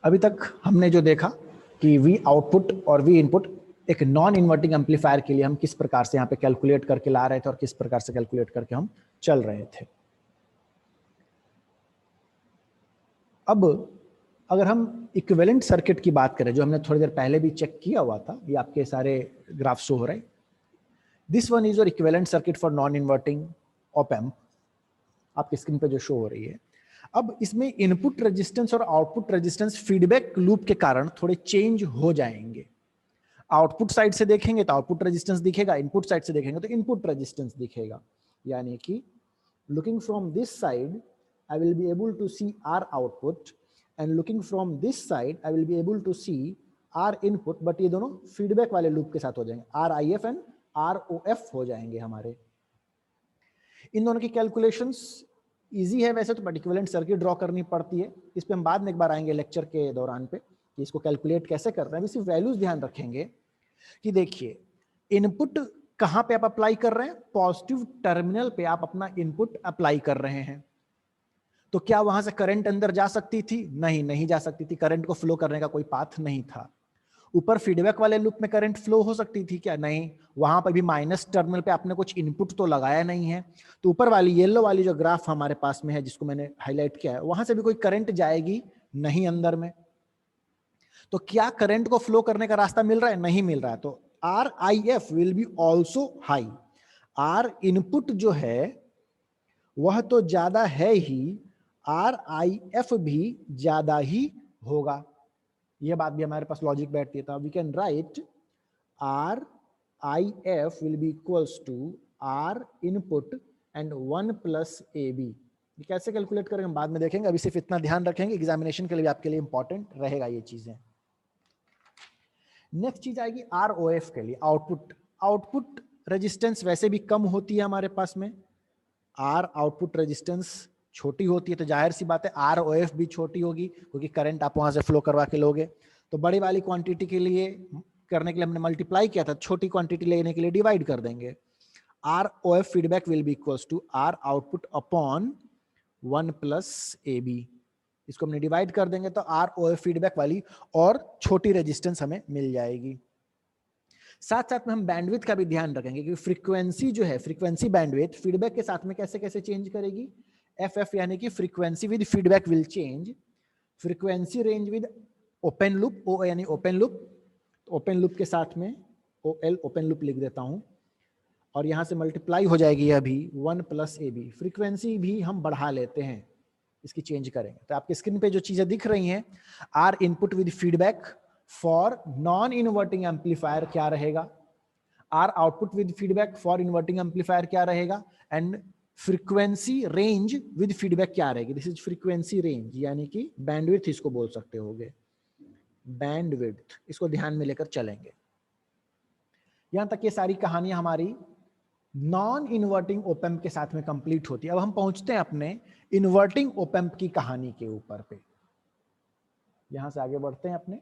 अभी तक हमने जो देखा कि वी आउटपुट और वी इनपुट एक नॉन इन्वर्टिंग एम्पलीफायर के लिए हम किस प्रकार से यहाँ पे कैलकुलेट करके ला रहे थे और किस प्रकार से कैलकुलेट करके हम चल रहे थे। अब अगर हम इक्विवेलेंट सर्किट की बात करें, जो हमने थोड़ी देर पहले भी चेक किया हुआ था, ये आपके सारे ग्राफ शो हो रहे हैं। This one is your equivalent circuit for non inverting op amp, आपकी स्क्रीन पे जो शो हो रही है। अब इसमें इनपुट रेजिस्टेंस और आउटपुट रेजिस्टेंस फीडबैक लूप के कारण थोड़े चेंज हो जाएंगे। आउटपुट साइड से देखेंगे तो आउटपुट रेजिस्टेंस दिखेगा, इनपुट साइड से देखेंगे तो इनपुट रेजिस्टेंस दिखेगा। यानी कि looking from this side I will be able to see R output and looking from this side I will be able to see R input, but ये दोनों feedback वाले loop के साथ हो जाएंगे, RIF एंड ROF हो जाएंगे हमारे। इन दोनों की कैलकुलेशंस इजी है वैसे तो, बट इक्विवेलेंट सर्किट ड्रॉ करनी पड़ती है। इस पे हम बाद में एक बार आएंगे लेक्चर के दौरान पे कि इसको कैलकुलेट कैसे कर रहे हैं। सिर्फ वैल्यूज ध्यान रखेंगे कि देखिए इनपुट कहां पे आप अप्लाई कर रहे हैं, पॉजिटिव टर्मिनल पे आप अपना इनपुट अप्लाई कर रहे हैं। तो क्या वहां से करंट अंदर जा सकती थी? नहीं जा सकती थी। करंट को फ्लो करने का कोई पाथ नहीं था। ऊपर फीडबैक वाले लूप में करंट फ्लो हो सकती थी क्या? नहीं। वहां पर भी माइनस टर्मिनल पे आपने कुछ इनपुट तो लगाया नहीं है। तो ऊपर वाली येलो वाली जो ग्राफ हमारे पास में है, जिसको मैंने हाईलाइट किया है, वहां से भी कोई करंट जाएगी नहीं अंदर में। तो क्या करंट को फ्लो करने का रास्ता मिल रहा है? नहीं मिल रहा है। तो RIF will B also high. R input जो है वह तो ज्यादा है ही, RIF भी ज्यादा ही होगा। यह बात भी हमारे पास लॉजिक बैठती है। तो we can write RIF will be equals to R input and 1 plus AB। ये कैसे कैलकुलेट करेंगे हम बाद में देखेंगे। अभी सिर्फ इतना ध्यान रखेंगे, एग्जामिनेशन के लिए आपके लिए इंपॉर्टेंट रहेगा ये चीजें। नेक्स्ट चीज आएगी ROF के लिए, आउटपुट। आउटपुट रेजिस्टेंस वैसे भी कम होती है हमारे पास में। R आउटपुट रेजिस्टेंस छोटी होती है तो जाहिर सी बात है ROF भी छोटी होगी, क्योंकि करंट आप वहां से फ्लो करवा के लोगे। तो बड़ी वाली क्वांटिटी के लिए करने के लिए हमने मल्टीप्लाई किया था, छोटी क्वांटिटी लेने के लिए डिवाइड कर देंगे। ROF feedback will be equals to R output upon 1 plus AB। इसको हमने डिवाइड कर देंगे तो ROF फीडबैक वाली और छोटी रेजिस्टेंस हमें मिल जाएगी। साथ साथ में हम बैंडविड्थ का भी ध्यान रखेंगे, क्योंकि फ्रीक्वेंसी जो है, फ्रीक्वेंसी बैंडविड्थ फीडबैक के साथ में कैसे कैसे चेंज करेगी। FF यानी कि frequency with feedback will change. Frequency range with open loop, O यानी ओपन लूप, ओपन लूप के साथ में OL ओपन लूप लिख देता हूं, और यहां से मल्टीप्लाई हो जाएगी अभी 1 प्लस AB। फ्रीक्वेंसी भी हम बढ़ा लेते हैं, इसकी चेंज करेंगे। तो आपके स्क्रीन पे जो चीजें दिख रही हैं, R input with feedback for non inverting amplifier क्या रहेगा, R output with feedback for inverting amplifier क्या रहेगा, and frequency range with feedback क्या रहेगी। दिस इज फ्रीक्वेंसी रेंज, यानी कि बैंडविड्थ इसको बोल सकते होगे, बैंडविड्थ। इसको ध्यान में लेकर चलेंगे। यहां तक ये सारी कहानियां हमारी नॉन इन्वर्टिंग ओपेम्प के साथ में कंप्लीट होती है। अब हम पहुंचते हैं अपने इन्वर्टिंग ओपेम्प की कहानी के ऊपर पे। यहां से आगे बढ़ते हैं अपने।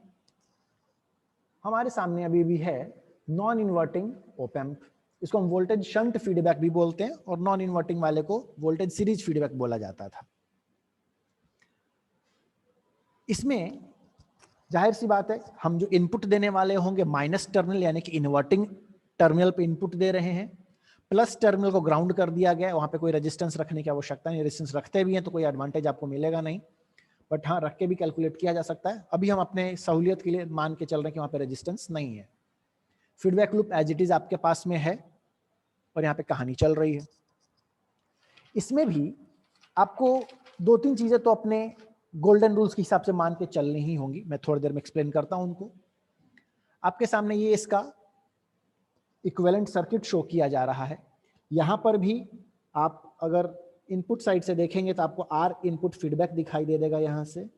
हमारे सामने अभी भी है नॉन इन्वर्टिंग ओपेम्प। इसको हम वोल्टेज शंट फीडबैक भी बोलते हैं, और नॉन इन्वर्टिंग वाले को वोल्टेज सीरीज फीडबैक बोला जाता था। इसमें जाहिर सी बात है, हम जो इनपुट देने वाले होंगे माइनस टर्मिनल, यानी कि इन्वर्टिंग टर्मिनल पे इनपुट दे रहे हैं। प्लस टर्मिनल को ग्राउंड कर दिया गया है, वहां पे कोई रेजिस्टेंस रखने की आवश्यकता नहीं। रेजिस्टेंस रखते भी हैं तो कोई एडवांटेज आपको मिलेगा नहीं, बट हाँ, रख के भी कैलकुलेट किया जा सकता है। अभी हम अपने सहूलियत के लिए मान के चल रहे हैं कि वहां पे रेजिस्टेंस नहीं है। Feedback loop as it is आपके पास में है, और यहाँ पे कहानी चल रही है। इसमें भी आपको 2-3 चीजें तो अपने गोल्डन रूल्स के हिसाब से मान के चलनी ही होंगी। मैं थोड़ी देर में एक्सप्लेन करता हूं उनको। आपके सामने ये इसका इक्विवेलेंट सर्किट शो किया जा रहा है। यहां पर भी आप अगर इनपुट साइड से देखेंगे तो आपको R इनपुट फीडबैक दिखाई दे देगा यहां से।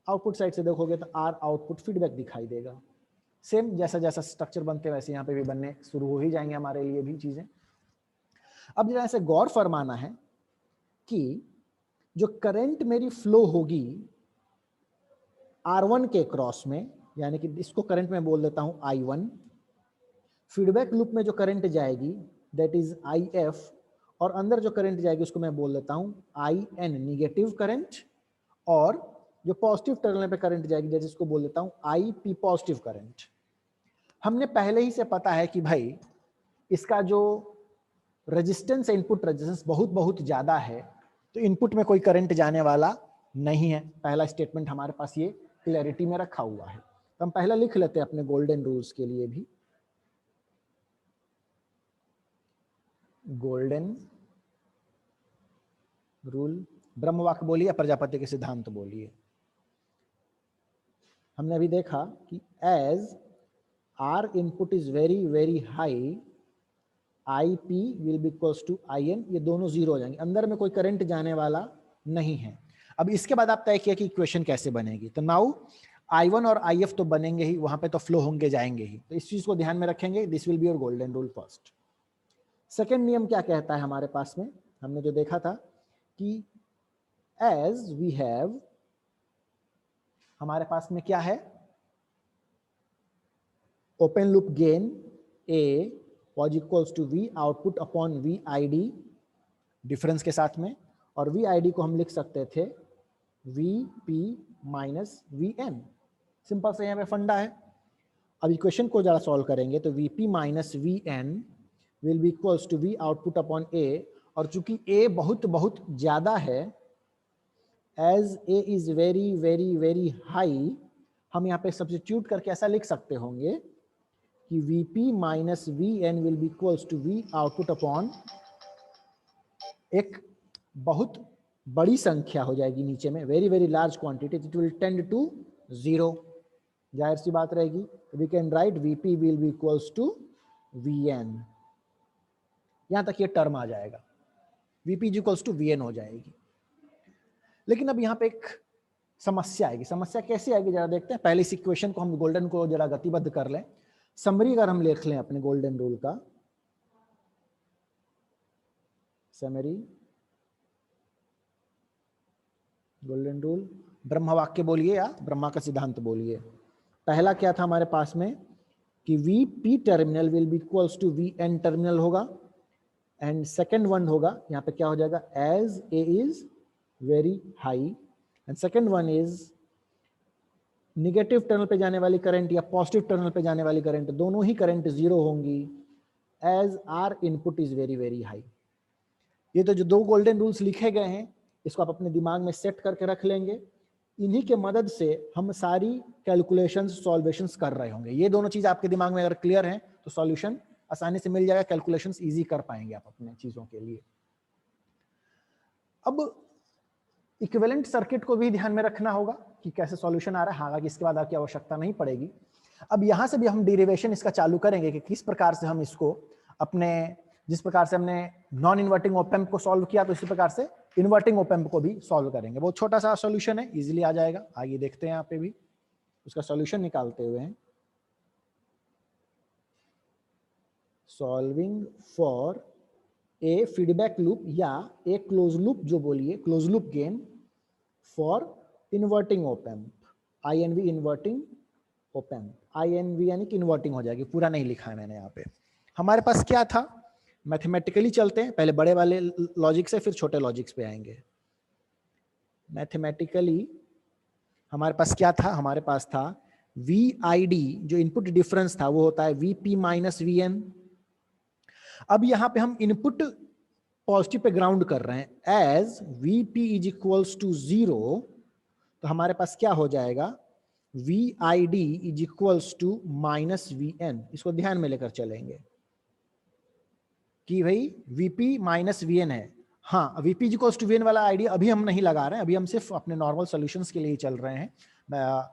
आउटपुट साइड से देखोगे तो R आउटपुट फीडबैक दिखाई देगा। सेम जैसा जैसा स्ट्रक्चर बनते हैं वैसे यहाँ पे भी बनने शुरू हो ही जाएंगे हमारे लिए भी चीजें। अब जरा ऐसे गौर फरमाना है कि जो करंट मेरी फ्लो होगी R1 के क्रॉस में, यानी कि इसको करंट में बोल देता हूं I1। फीडबैक लूप में जो करंट जाएगी दैट इज IF, और अंदर जो करंट जाएगी उसको मैं बोल देता हूं IN, निगेटिव करंट। और जो पॉजिटिव टर्मिनल पे करंट जाएगी, जैसे इसको बोल देता हूं आई पी पॉजिटिव करंट। हमने पहले ही से पता है कि भाई इसका जो रेजिस्टेंस, इनपुट रेजिस्टेंस बहुत बहुत ज्यादा है, तो इनपुट में कोई करंट जाने वाला नहीं है। पहला स्टेटमेंट हमारे पास ये क्लैरिटी में रखा हुआ है। तो हम पहला लिख लेते हैं अपने गोल्डन रूल्स के लिए भी। गोल्डन रूल, ब्रह्म वाक्य बोलिए या प्रजापति के सिद्धांत बोलिए। हमने अभी देखा कि as R input is very very high, I P will be equals to I N, ये दोनों जीरो हो जाएंगे, अंदर में कोई करंट जाने वाला नहीं है। अब इसके बाद आप तय किया कि इक्वेशन कैसे बनेगी। तो नाउ I1 और IF तो बनेंगे ही, वहां पे तो फ्लो होंगे जाएंगे ही, तो इस चीज को ध्यान में रखेंगे। This will be your golden rule first. Second नियम क्या कहता है हमारे पास में, हमने जो देखा था कि एज वी हैव, हमारे पास में क्या है, open loop gain A was equals to V output upon VID difference के साथ में, और VID को हम लिख सकते थे VP माइनस VN। सिंपल से यहाँ पे फंडा है। अब इक्वेशन को जरा सॉल्व करेंगे तो VP minus VN will be equals to V output upon A, और चूंकि A बहुत बहुत ज्यादा है, as A is very very very high, हम यहाँ पे सब्स्टिट्यूट करके ऐसा लिख सकते होंगे कि VP minus VN will be equals to V output upon एक बहुत बड़ी संख्या हो जाएगी नीचे में, very very large quantity, it will tend to zero, जाहिर सी बात रहेगी। We can write VP will be equals to VN, यहां तक ये टर्म आ जाएगा, VP इक्वल्स टू VN हो जाएगी। लेकिन अब यहाँ पे एक समस्या आएगी। समस्या कैसे आएगी जरा देखते हैं। पहले इस इक्वेशन को हम गोल्डन को जरा गतिबद्ध कर लें। समरी अगर हम लिख लें अपने गोल्डन रूल का, समरी गोल्डन रूल, ब्रह्म वाक्य बोलिए या ब्रह्मा का सिद्धांत बोलिए। पहला क्या था हमारे पास में कि VP terminal will be equals to VN terminal होगा, एंड सेकेंड वन होगा यहाँ पे क्या हो जाएगा, as A is very high, and second one is negative terminal पे जाने वाली करंट या पॉजिटिव टर्मिनल पे जाने वाली करंट, दोनों ही करंट जीरो होंगी as R input is very very high. ये तो जो दो गोल्डन रूल्स लिखे गए हैं, इसको आप अपने दिमाग में सेट करके रख लेंगे। इन्हीं के मदद से हम सारी कैलकुलेशंस सॉल्वेशंस कर रहे होंगे। ये दोनों चीज आपके दिमाग में अगर क्लियर है तो सॉल्यूशन आसानी से मिल जाएगा, कैलकुलेशंस इजी कर पाएंगे आप अपने चीजों के लिए। अब इक्विवेलेंट सर्किट को भी ध्यान में रखना होगा कि कैसे सॉल्यूशन आ रहा है, हालांकि इसके बाद आपकी आवश्यकता नहीं पड़ेगी। अब यहां से भी हम डेरिवेशन इसका चालू करेंगे कि किस प्रकार से हम इसको अपने, जिस प्रकार से हमने नॉन इन्वर्टिंग ऑप एम्प को सॉल्व किया, तो इसी प्रकार से इन्वर्टिंग ऑप एम्प को भी सॉल्व करेंगे। बहुत छोटा सा सॉल्यूशन है, इजीली आ जाएगा। आइए देखते हैं यहाँ पे भी उसका सॉल्यूशन निकालते हुए हैं। Solving for a feedback loop या ए क्लोज लूप, जो बोलिए close loop gain for inverting op amp, INV inverting op amp, INV यानी कि इन्वर्टिंग हो जाएगी, पूरा नहीं लिखा है मैंने यहाँ पे। हमारे पास क्या था, मैथमेटिकली चलते हैं, पहले बड़े वाले लॉजिक से फिर छोटे लॉजिक्स पे आएंगे। मैथमेटिकली हमारे पास क्या था, हमारे पास था VID, जो इनपुट डिफरेंस था वो होता है VP माइनस VN। अब यहां पे हम इनपुट पॉजिटिव पे ग्राउंड कर रहे हैं, as VP is equals to 0, तो हमारे पास क्या हो जाएगा, VID is equals to minus VN। इसको ध्यान में लेकर चलेंगे कि भाई VP माइनस VN है। हाँ, VP is equals to VN वाला आइडिया अभी हम नहीं लगा रहे हैं, अभी हम सिर्फ अपने नॉर्मल सॉल्यूशंस के लिए ही चल रहे हैं,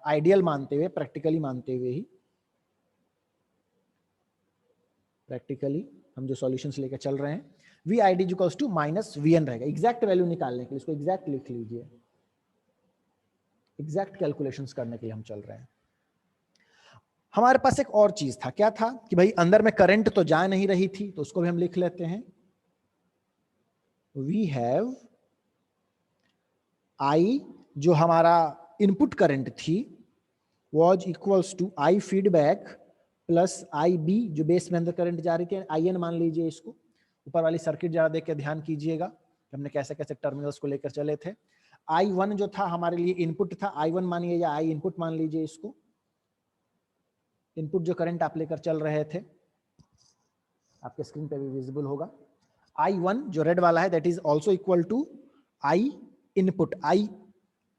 आइडियल मानते हुए, प्रैक्टिकली मानते हुए ही। प्रैक्टिकली हम जो सॉल्यूशंस लेकर चल रहे हैं, VID equals to minus VN रहेगा। एग्जैक्ट वैल्यू निकालने के लिए इसको एग्जैक्ट लिख लीजिए, एग्जैक्ट कैलकुलेशंस करने के लिए हम चल रहे हैं। हमारे पास एक और चीज था, क्या था कि भाई अंदर में करंट तो जा नहीं रही थी, तो उसको भी हम लिख लेते हैं। वी हैव I, जो हमारा इनपुट करंट थी, was equals to I feedback plus IB, जो बेस में अंदर करंट जा रही थी, IN मान लीजिए इसको। ऊपर वाली सर्किट जरा देख के ध्यान कीजिएगा, हमने कैसे कैसे टर्मिनल्स को लेकर चले थे। I1 जो था हमारे लिए इनपुट था, I1 मानिए या I इनपुट मान लीजिए इसको, इनपुट जो करंट आप लेकर चल रहे थे, आपके स्क्रीन पे भी विजिबल होगा। I1 जो रेड वाला है that is also equal to I input,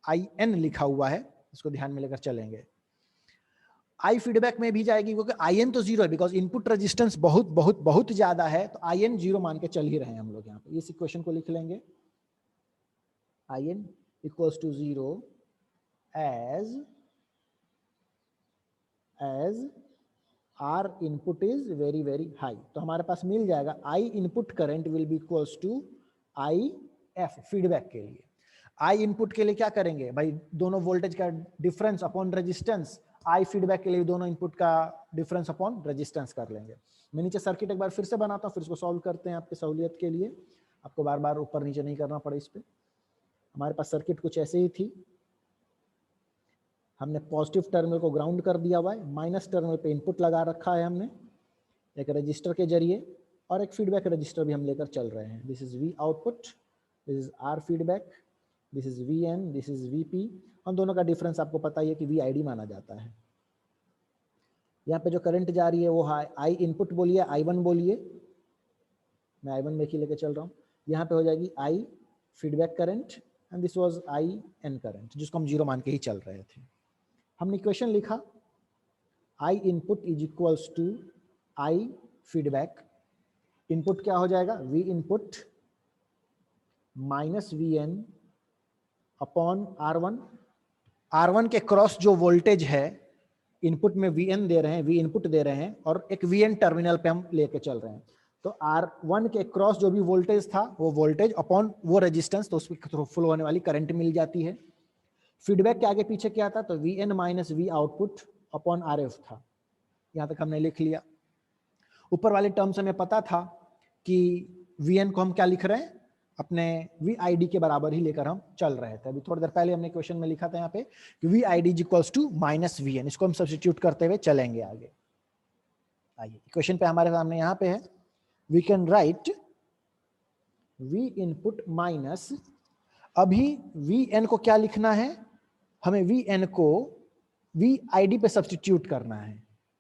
IN लिखा हुआ है, इसको ध्यान में लेकर चलेंगे। I फीडबैक में भी जाएगी क्योंकि IN तो जीरो है, बिकॉज इनपुट रेजिस्टेंस बहुत बहुत बहुत ज्यादा है, तो IN जीरो मान के चल ही रहे हैं हम लोग यहाँ पे। इस इक्वेशन को लिख लेंगे, IN equals to zero as R input is very very high. तो हमारे पास मिल जाएगा I input current will be equals to IF feedback के लिए। I इनपुट के लिए क्या करेंगे भाई, दोनों वोल्टेज का difference upon resistance, I feedback के लिए दोनों इनपुट का डिफरेंस अपॉन रेजिस्टेंस कर लेंगे। मैं नीचे सर्किट एक बार फिर से बनाता हूँ, फिर इसको सॉल्व करते हैं आपकी सहूलियत के लिए, आपको बार बार ऊपर नीचे नहीं करना पड़े इस पे। हमारे पास सर्किट कुछ ऐसे ही थी, हमने पॉजिटिव टर्मिनल को ग्राउंड कर दिया हुआ है, माइनस टर्मिनल पे इनपुट लगा रखा है हमने एक रजिस्टर के जरिए, और एक फीडबैक रजिस्टर भी हम लेकर चल रहे हैं। This is V output, this is R feedback, this is VN, this is VP। हम दोनों का डिफरेंस आपको पता ही है कि VID माना जाता है। यहाँ पे जो करंट जा रही है वो I इनपुट बोलिए, I1 बोलिए, मैं I1 में ही लेके चल रहा हूँ। यहाँ पे हो जाएगी I feedback current and this was IN current, जिसको हम जीरो मान के ही चल रहे थे। हमने इक्वेशन लिखा I input is equals to I feedback. Input क्या हो जाएगा, V input minus VN upon R1। R1 के क्रॉस जो वोल्टेज है, इनपुट में VN दे रहे हैं, V इनपुट दे रहे हैं, और एक VN टर्मिनल पे हम लेके चल रहे हैं। तो R1 के क्रॉस जो भी वोल्टेज था वो वोल्टेज अपॉन वो रेजिस्टेंस, तो उसके थ्रू फ्लो होने वाली करंट मिल जाती है। फीडबैक के आगे पीछे क्या था, तो VN minus V output upon RF था। यहां तक हमने लिख लिया। ऊपर वाले टर्म से हमें पता था कि VN को हम क्या लिख रहे हैं, अपने VID के बराबर ही लेकर हम चल रहे थे। अभी थोड़ी देर पहले हमने क्वेश्चन में लिखा था यहाँ पे कि VID equals to minus VN, इसको हम सब्स्टिट्यूट करते हुए चलेंगे आगे। आइए क्वेश्चन पे हमारे सामने यहाँ पे है, we can write V input minus, अभी VN को क्या लिखना है, हमें VN को VID पे सब्स्टिट्यूट करना है।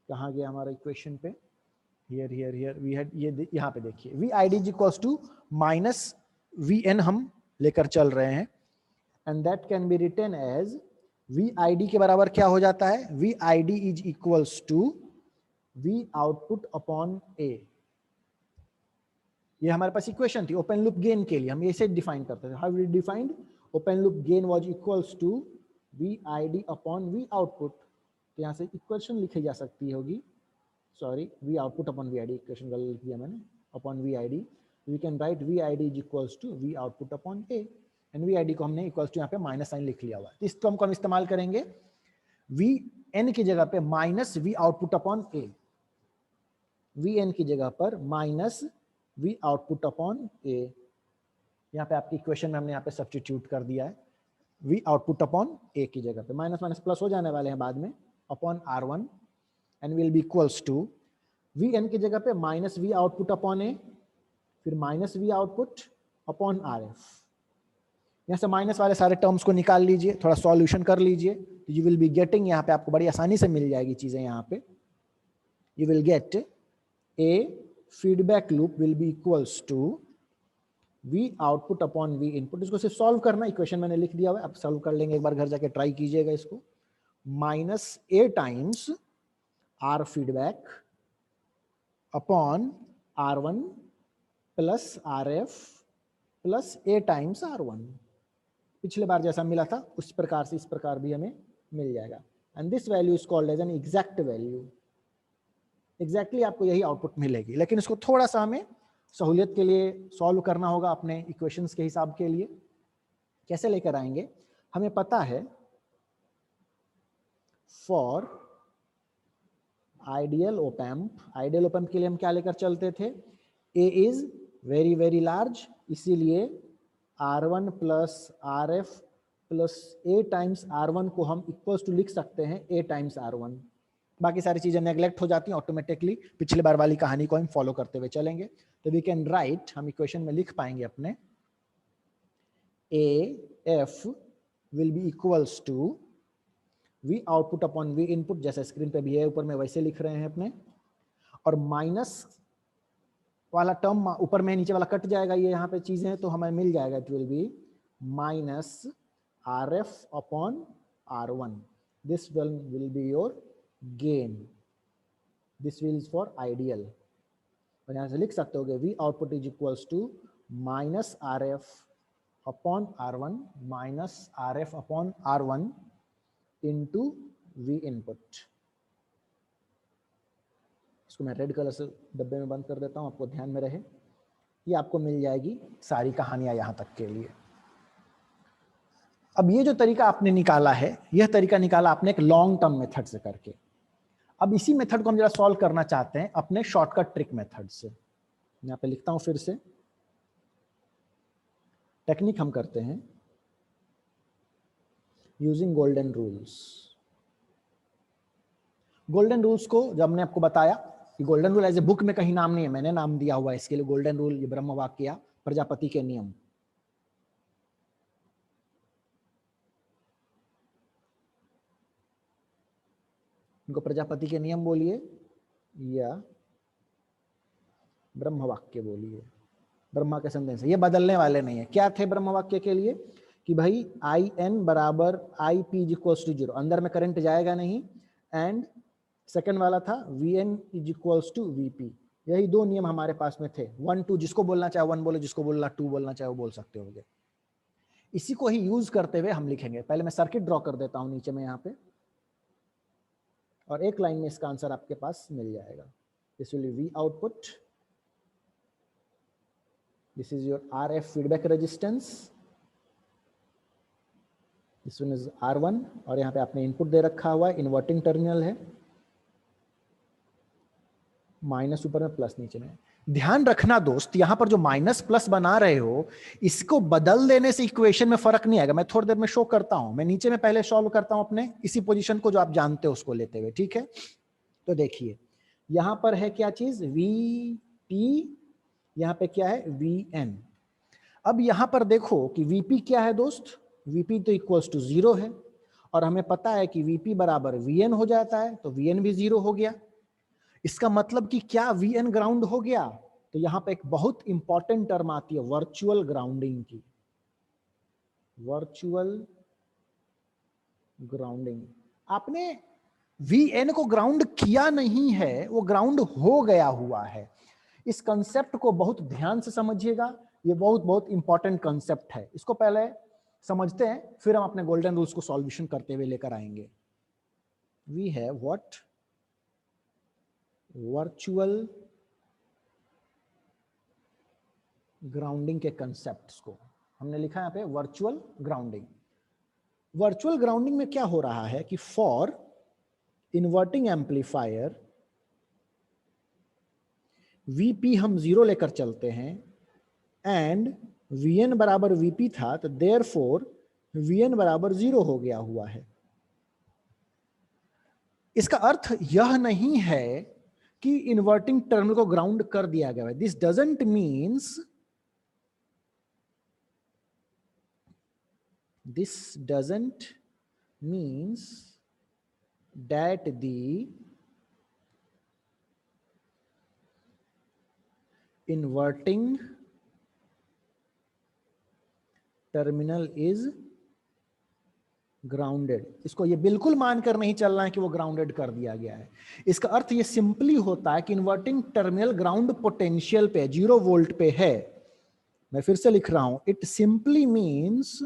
कहाँ गया हमारा इक्वेशन पे, here here here we had, ये यहाँ पे देखिए VID equals to minus VN हम लेकर चल रहे हैं, and that can be written as VID के बराबर क्या हो जाता है, VID is equals to V output upon A। ये हमारे पास इक्वेशन थी ओपन लूप गेन के लिए, हम ऐसे डिफाइन करते थे। How we defined, open loop gain was equals to VID upon V output. तो यहाँ से इक्वेशन लिखी जा सकती होगी, sorry V output upon VID, equation गलत लिख दिया मैंने, upon VID। We can write VID is equals to V output upon A, and VID को हमने इक्वल्स टू यहाँ पे माइनस साइन लिख लिया हुआ है। इस टर्म को हम इस्तेमाल करेंगे VN की जगह पे minus V output upon A, VN की जगह पर minus V output upon A। यहाँ पे आपकी इक्वेशन में हमने यहाँ पे सब्स्टिट्यूट कर दिया है, V आउटपुट अपॉन A की जगह पे, माइनस माइनस प्लस हो जाने वाले हैं बाद में, upon R1 and will be equals to VN की जगह पे minus V output upon A, फिर minus V output upon RF। यहाँ से माइनस वाले सारे टर्म्स को निकाल लीजिए, थोड़ा सॉल्यूशन कर लीजिए, तो यू विल बी गेटिंग, यहाँ पे आपको बड़ी आसानी से मिल जाएगी चीजें। यहाँ पे you will get A feedback loop will be equals to V output upon V input. इसको सिर्फ सॉल्व करना, इक्वेशन मैंने लिख दिया हुआ है, आप सॉल्व कर लेंगे, एक बार घर जाके ट्राई कीजिएगा इसको। Minus A times R feedback upon R1 plus RF plus A times R1। पिछले बार जैसा मिला था उस प्रकार से इस प्रकार भी हमें मिल जाएगा, and this value is called as an exact value. Exactly आपको यही आउटपुट मिलेगी, लेकिन इसको थोड़ा सा हमें सहूलियत के लिए सॉल्व करना होगा अपने इक्वेशंस के हिसाब के लिए। कैसे लेकर आएंगे, हमें पता है फॉर आइडियल ओपैम्प के लिए हम क्या लेकर चलते थे, A is very very large, इसीलिए R1 plus RF plus A times R1 को हम इक्वल्स टू लिख सकते हैं A टाइम्स R1। बाकी सारी चीजें नेग्लेक्ट हो जाती हैं ऑटोमेटिकली, पिछले बार वाली कहानी को हम फॉलो करते हुए चलेंगे। तो वी कैन राइट, हम इक्वेशन में लिख पाएंगे अपने AF will be equals to V output upon V input, जैसा स्क्रीन पे भी है ऊपर में वैसे लिख रहे हैं अपने, और माइनस वाला टर्म ऊपर में नीचे वाला कट जाएगा, ये यहाँ पे चीजें हैं तो हमें मिल जाएगा, it will be minus RF upon R1, this will be your gain, this will is for ideal. और यहाँ से लिख सकते हो V output is equals to minus RF upon R1 minus RF upon R1 into V input. इसको मैं red colour से डब्बे में बंद कर देता हूं, आपको ध्यान में रहे। ये आपको मिल जाएगी सारी कहानियां यहां तक के लिए। अब ये जो तरीका आपने निकाला है, यह तरीका निकाला आपने एक लॉन्ग टर्म मेथड से करके। अब इसी मेथड को हम जरा सॉल्व करना चाहते हैं अपने शॉर्टकट ट्रिक मेथड से। यहां पे लिखता हूं फिर से, टेक्निक हम करते हैं using golden rules. Golden rules को जब हमने आपको बताया कि golden rule as a book में कहीं नाम नहीं है, मैंने नाम दिया हुआ है इसके लिए गोल्डन रूल, ये ब्रह्म वाक्य, प्रजापति के नियम। इनको प्रजापति के नियम बोलिए या ब्रह्म वाक्य बोलिए, ब्रह्मा के सेंटेंस, ये बदलने वाले नहीं है। क्या थे ब्रह्म वाक्य के लिए कि भाई IN बराबर IP इज इक्वल्स टू 0, अंदर में करंट जाएगा नहीं, एंड सेकंड वाला था VN is equals to VP। यही दो नियम हमारे पास में थे, 1 2, जिसको बोलना चाहे 1 बोले, जिसको बोलना 2 बोलना चाहे वो बोल सकते होगे। इसी को ही यूज करते हुए हम लिखेंगे। पहले मैं सर्किट ड्रॉ कर देता हूं नीचे में यहाँ पे, और एक लाइन में इसका आंसर आपके पास मिल जाएगा। This will B V output, this is your RF feedback resistance, this one is R1, और यहाँ पे आपने इनपुट दे रखा हुआ है, इन्वर्टिंग टर्मिनल है, माइनस ऊपर में प्लस नीचे में। ध्यान रखना दोस्त, यहां पर जो माइनस प्लस बना रहे हो, इसको बदल देने से इक्वेशन में फर्क नहीं आएगा। मैं थोड़ी देर में शो करता हूं, मैं नीचे में पहले सॉल्व करता हूं अपने इसी पोजीशन को जो आप जानते हो उसको लेते हुए, ठीक है। तो देखिए यहां पर है क्या चीज, VP, यहां पे क्या है VN। अब यहां पर देखो कि VP क्या है दोस्त, VP तो इक्वल्स टू 0 है, और हमें पता है कि VP बराबर VN हो जाता है, तो VN भी 0 हो गया। इसका मतलब कि क्या VN ग्राउंड हो गया? तो यहां पे एक बहुत इंपॉर्टेंट टर्म आती है वर्चुअल ग्राउंडिंग की, वर्चुअल ग्राउंडिंग। आपने VN को ग्राउंड किया नहीं है, वो ग्राउंड हो गया हुआ है। इस कंसेप्ट को बहुत ध्यान से समझिएगा, ये बहुत बहुत इंपॉर्टेंट कंसेप्ट है। इसको पहले समझते हैं, फिर हम अपने गोल्डन रूल्स को सॉल्यूशन करते हुए लेकर आएंगे। We have what, virtual grounding के कंसेप्ट्स को हमने लिखा यहां पे वर्चुअल ग्राउंडिंग। वर्चुअल ग्राउंडिंग में क्या हो रहा है कि फॉर इन्वर्टिंग एम्पलीफायर VP हम 0 लेकर चलते हैं, एंड VN बराबर VP था, तो देयरफॉर VN बराबर 0 हो गया हुआ है। इसका अर्थ यह नहीं है कि इन्वर्टिंग टर्मिनल को ग्राउंड कर दिया गया है। This doesn't means, this doesn't means that the inverting terminal is grounded. इसको ये बिल्कुल मानकर नहीं चलना है कि वो ग्राउंडेड कर दिया गया है। इसका अर्थ ये सिंपली होता है कि इन्वर्टिंग टर्मिनल ग्राउंड पोटेंशियल पे 0 वोल्ट पे है। मैं फिर से लिख रहा हूं, इट सिंपली मीन्स,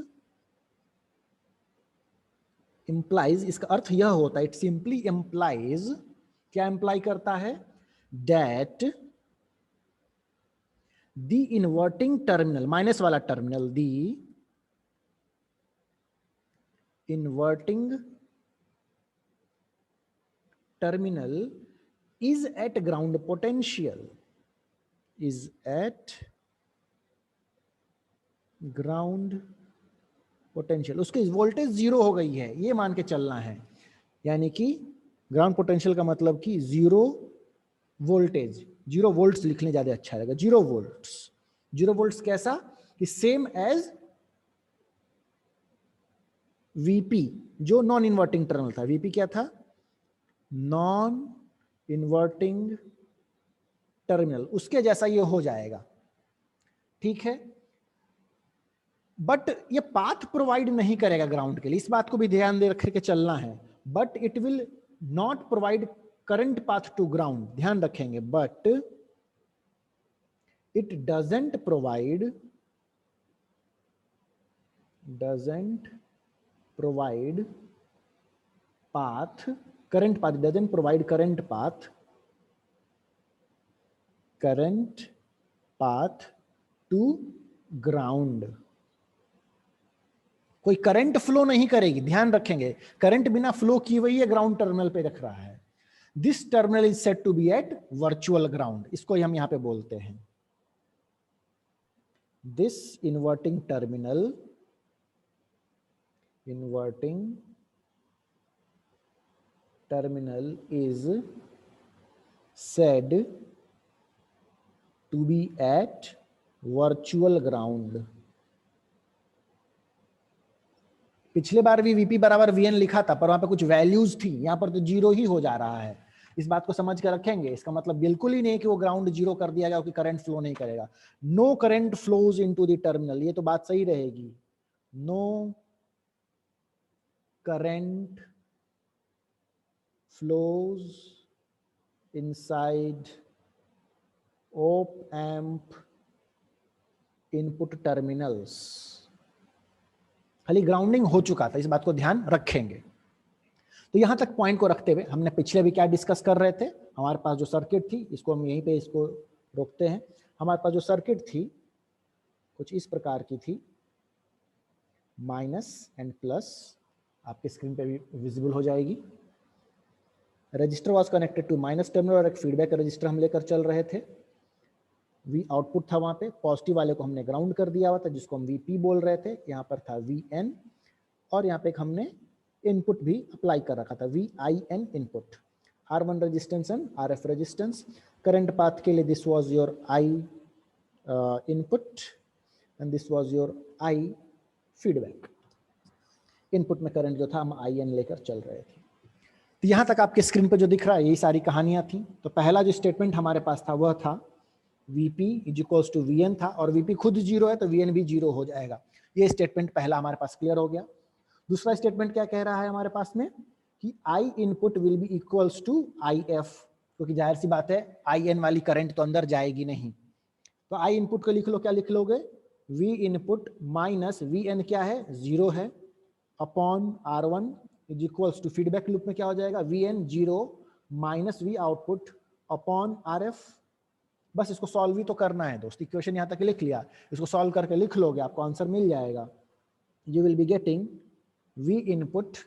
इंप्लाइज, इसका अर्थ यह होता है, इट सिंपली इंप्लाइज, क्या इंप्लाई करता है, that the inverting terminal, minus वाला terminal, the inverting terminal is at ground potential, is at ground potential, उसकी वोल्टेज 0 हो गई है, ये मान के चलना है। यानी कि ग्राउंड पोटेंशियल का मतलब कि 0 वोल्टेज, 0 वोल्ट्स लिखने ज्यादा अच्छा रहेगा, 0 वोल्ट्स। 0 वोल्ट्स कैसा कि सेम एज वीपी जो नॉन इन्वर्टिंग टर्मिनल था, वीपी क्या था, नॉन इन्वर्टिंग टर्मिनल, उसके जैसा ये हो जाएगा, ठीक है। बट ये पाथ प्रोवाइड नहीं करेगा ग्राउंड के लिए, इस बात को भी ध्यान दे रख के चलना है। But it will not provide current path to ground, ध्यान रखेंगे, but it doesn't provide path, current path, doesn't provide current path to ground। कोई करंट फ्लो नहीं करेगी, ध्यान रखेंगे, करंट बिना फ्लो किए हुई है ग्राउंड टर्मिनल पे रख रहा है। This terminal is said to be at virtual ground, इसको हम यहां पे बोलते हैं, this inverting terminal is said to be at virtual ground। पिछले बार भी वीपी बराबर वीएन लिखा था, पर वहां पे कुछ वैल्यूज थी, यहां पर तो जीरो ही हो जा रहा है। इस बात को समझ कर रखेंगे, इसका मतलब बिल्कुल ही नहीं कि वो ग्राउंड जीरो कर दिया गया कि करंट फ्लो नहीं करेगा। No current flows into the terminal, ये तो बात सही रहेगी, no current flows inside op amp input terminals। खाली ग्राउंडिंग हो चुका था, इस बात को ध्यान रखेंगे। तो यहां तक पॉइंट को रखते हुए हमने पिछले भी क्या डिस्कस कर रहे थे, हमारे पास जो सर्किट थी, इसको हम यहीं पे इसको रोकते हैं। हमारे पास जो सर्किट थी कुछ इस प्रकार की थी, माइनस एंड प्लस, आपके स्क्रीन पे भी विजिबल हो जाएगी। Register was connected to minus terminal और एक फीडबैक रजिस्टर हम लेकर चल रहे थे। वी आउटपुट था वहां पे, पॉजिटिव वाले को हमने ग्राउंड कर दिया हुआ था जिसको हम वीपी बोल रहे थे, यहाँ पर था वीएन, और यहाँ पे हमने इनपुट भी अप्लाई कर रखा था, VIN input, R1 resistance and RF resistance. Current path के लिए this was your I input and this was your I feedback. Input में करंट जो था हम IN लेकर चल रहे थे। तो यहां तक आपके स्क्रीन पर जो दिख रहा है यही सारी कहानियां थी। तो पहला जो स्टेटमेंट हमारे पास था वह था Vp is equals to Vn था, और Vp खुद जीरो है तो Vn भी जीरो हो जाएगा। ये स्टेटमेंट पहला हमारे पास क्लियर हो गया। दूसरा स्टेटमेंट क्या कह रहा है हमारे पास में कि I input will be equals to IF, क्योंकि जाहिर सी बात है IN वाली करंट तो अंदर जाएगी नहीं। तो I इनपुट को लिख लो, क्या लिख लोगे, V इनपुट माइनस Vn क्या है, जीरो है, upon R1 is equals to feedback loop में क्या हो जाएगा, Vn zero minus V output upon RF। बस इसको सॉल्व ही तो करना है दोस्त, इक्वेशन यहां तक लिख लिया, इसको सॉल्व करके लिख लोगे आपको आंसर मिल जाएगा। You will be getting V input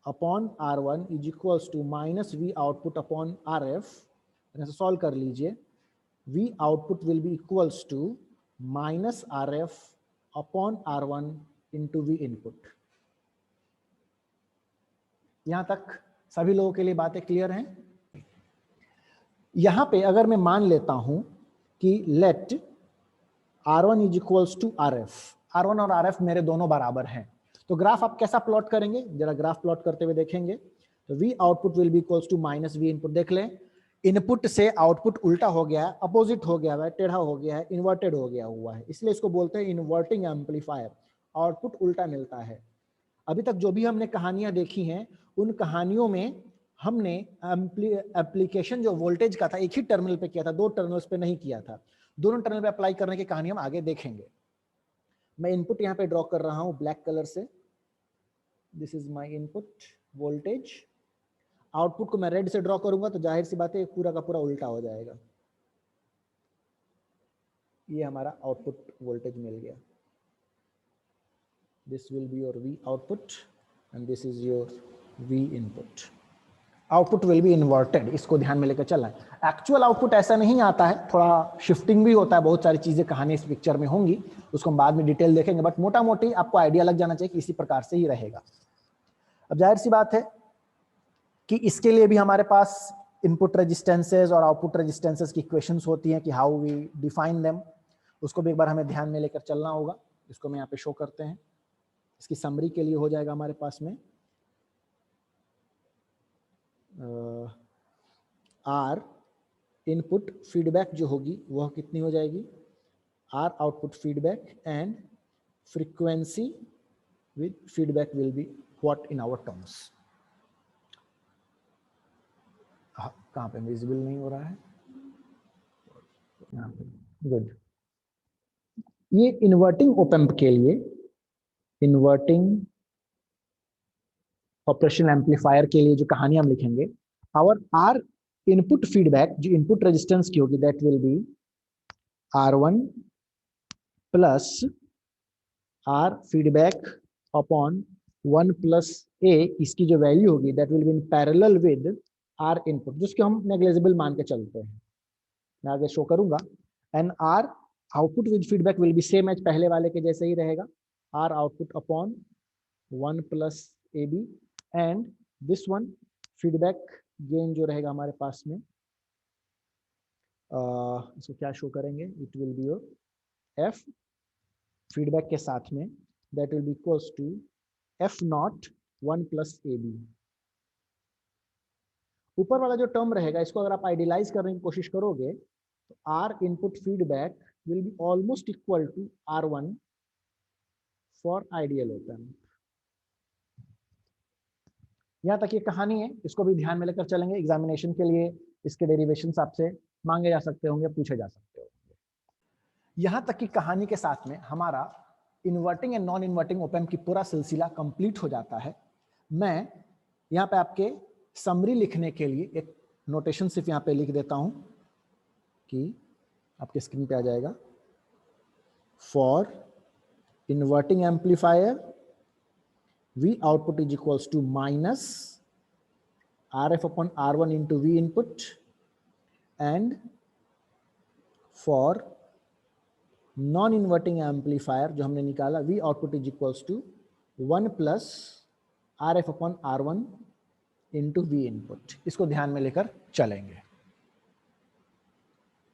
upon R1 is equals to minus V output upon RF। ऐसे सॉल्व कर लीजिए, V output will be equals to minus RF upon R1 into V input. यहां तक सभी लोगों के लिए बातें क्लियर हैं। यहां पे अगर मैं मान लेता हूं कि let R1 is equals to RF, R1 और RF मेरे दोनों बराबर हैं, तो ग्राफ आप कैसा प्लॉट करेंगे, जरा ग्राफ प्लॉट करते हुए देखेंगे। तो V output will be equals to minus V input. देख लें, इनपुट से आउटपुट उल्टा हो गया है, अपोजिट हो गया है, टेढ़ा हो गया है, इन्वर्टेड हो गया हुआ है, इसलिए इसको बोलते हैं इन्वर्टिंग एम्पलीफायर, आउटपुट उल्टा मिलता है। अभी तक जो भी हमने कहानियां देखी हैं उन कहानियों में हमने एप्लीकेशन जो वोल्टेज का था एक ही टर्मिनल पे किया था, दो टर्मिनल्स पे नहीं किया था। दोनों टर्मिनल पे अप्लाई करने की कहानी हम आगे देखेंगे। मैं इनपुट यहाँ पे ड्रॉ कर रहा हूँ ब्लैक कलर से, this is my input voltage. Output को मैं रेड से ड्रॉ करूंगा तो जाहिर सी बात है पूरा का पूरा उल्टा हो जाएगा। ये हमारा आउटपुट वोल्टेज मिल गया। This will be your V output and this is your V input. Output will be inverted, इसको ध्यान में लेकर चलना है। एक्चुअल आउटपुट ऐसा नहीं आता है, थोड़ा शिफ्टिंग भी होता है, बहुत सारी चीजें कहानी इस पिक्चर में होंगी, उसको हम बाद में डिटेल देखेंगे, बट मोटा मोटी आपको आइडिया लग जाना चाहिए कि इसी प्रकार से ही रहेगा। अब जाहिर सी बात है कि इसके लिए भी हमारे पास इनपुट रेजिस्टेंसेज और आउटपुट रेजिस्टेंसेज की इक्वेशंस होती हैं कि हाउ वी डिफाइन देम, उसको भी एक बार हमें ध्यान में लेकर चलना होगा। इसको मैं यहाँ पे शो करते हैं। इसकी समरी के लिए हो जाएगा हमारे पास में आर इनपुट फीडबैक जो होगी वह कितनी हो जाएगी, R output feedback and frequency with feedback will be what in our terms. कहाँ पे विजिबल नहीं हो रहा है, यहाँ पे, गुड। ये इन्वर्टिंग ओपैम्प के लिए, इन्वर्टिंग ऑपरेशनल एम्पलीफायर के लिए जो कहानी हम लिखेंगे, आवर आर इनपुट फीडबैक जो इनपुट रेजिस्टेंस की होगी that will be R1 plus R feedback upon 1 plus A, इसकी जो वैल्यू होगी that will be in parallel with R input, जिसको हम नेग्लिजिबल मान के चलते हैं, मैं आगे शो करूंगा। And R output with feedback will be same as पहले वाले के जैसे ही रहेगा, R output upon 1 plus A B, and this one feedback gain जो रहेगा हमारे पास में, इसको क्या शो करेंगे, it will be your F feedback के साथ में that will be equals to F not 1 plus A B. ऊपर वाला जो टर्म रहेगा इसको अगर आप आइडियलाइज करने की कोशिश करोगे तो R input feedback will be almost equal to R1 for ideal op amp. यहाँ तक ये कहानी है, इसको भी ध्यान में लेकर चलेंगे। एग्जामिनेशन के लिए इसके डेरिवेशंस आपसे मांगे जा सकते होंगे, पूछे जा सकते होंगे। यहाँ तक की कहानी के साथ में हमारा inverting and non inverting op-amp की पूरा सिलसिला कंप्लीट हो जाता है। मैं यहाँ पे आपके समरी लिखने के लिए एक नोटेशन सिर्फ यहाँ पे लिख देता हूँ कि आपके स्क्रीन पे आ जाएगा। For inverting amplifier V output is equals to minus RF upon R1 into V input, and for non-inverting amplifier जो हमने निकाला V output is equals to 1 plus RF upon R1 into V input। इसको ध्यान में लेकर चलेंगे।